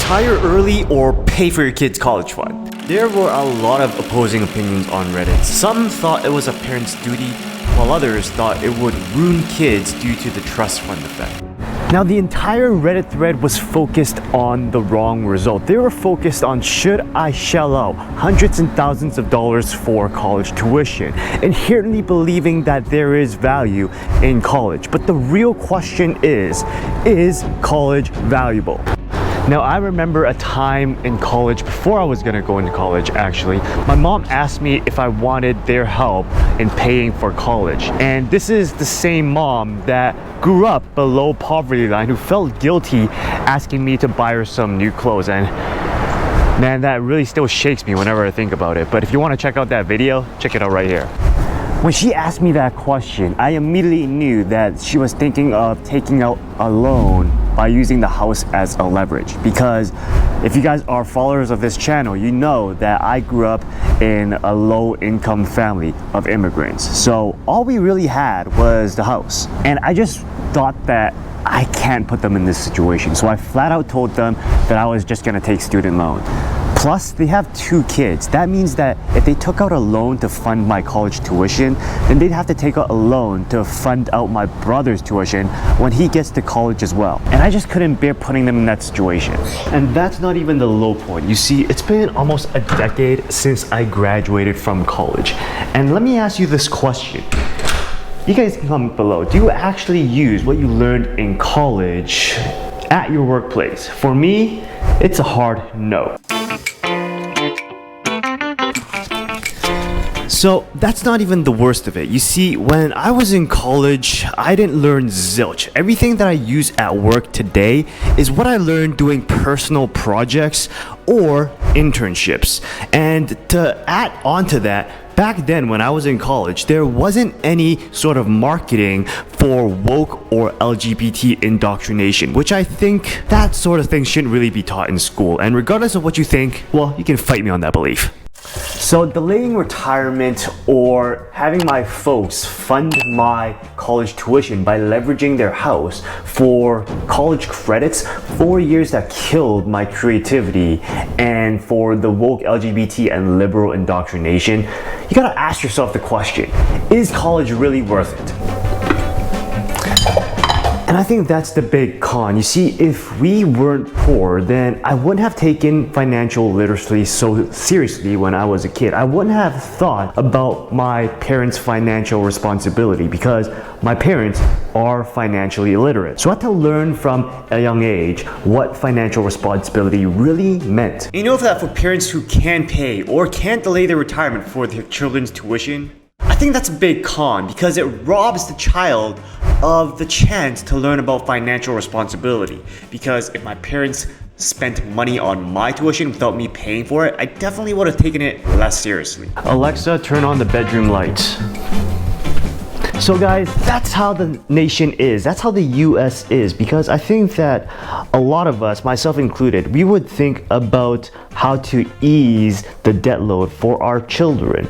retire early or pay for your kids' college fund? There were a lot of opposing opinions on Reddit. Some thought it was a parent's duty, while others thought it would ruin kids due to the trust fund effect. Now, the entire Reddit thread was focused on the wrong result. They were focused on, should I shell out hundreds and thousands of dollars for college tuition, inherently believing that there is value in college. But the real question is college valuable? Now, I remember a time in college, before I was gonna go into college actually, my mom asked me if I wanted their help in paying for college. And this is the same mom that grew up below poverty line who felt guilty asking me to buy her some new clothes. And man, that really still shakes me whenever I think about it. But if you wanna check out that video, check it out right here. When she asked me that question, I immediately knew that she was thinking of taking out a loan by using the house as a leverage. Because if you guys are followers of this channel, you know that I grew up in a low-income family of immigrants. So all we really had was the house. And I just thought that I can't put them in this situation. So I flat out told them that I was just gonna take student loan. Plus, they have 2 kids. That means that if they took out a loan to fund my college tuition, then they'd have to take out a loan to fund out my brother's tuition when he gets to college as well. And I just couldn't bear putting them in that situation. And that's not even the low point. You see, it's been almost a decade since I graduated from college. And let me ask you this question. You guys can comment below. Do you actually use what you learned in college at your workplace? For me, it's a hard no. So that's not even the worst of it. You see, when I was in college, I didn't learn zilch. Everything that I use at work today is what I learned doing personal projects or internships. And to add on to that, back then when I was in college, there wasn't any sort of marketing for woke or LGBT indoctrination, which I think that sort of thing shouldn't really be taught in school. And regardless of what you think, well, you can fight me on that belief. So delaying retirement or having my folks fund my college tuition by leveraging their house for college credits, 4 years that killed my creativity, and for the woke LGBT and liberal indoctrination, you gotta ask yourself the question, is college really worth it? And I think that's the big con. You see, if we weren't poor, then I wouldn't have taken financial literacy so seriously when I was a kid. I wouldn't have thought about my parents' financial responsibility because my parents are financially illiterate. So I had to learn from a young age what financial responsibility really meant. You know that for parents who can pay or can't delay their retirement for their children's tuition, I think that's a big con because it robs the child of the chance to learn about financial responsibility. Because if my parents spent money on my tuition without me paying for it, I definitely would have taken it less seriously. Alexa, turn on the bedroom lights. So guys, that's how the nation is. That's how the US is, because I think that a lot of us, myself included, we would think about how to ease the debt load for our children.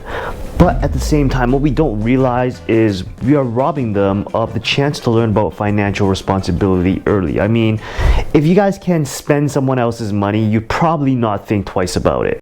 But at the same time, what we don't realize is we are robbing them of the chance to learn about financial responsibility early. I mean, if you guys can spend someone else's money, you probably not think twice about it.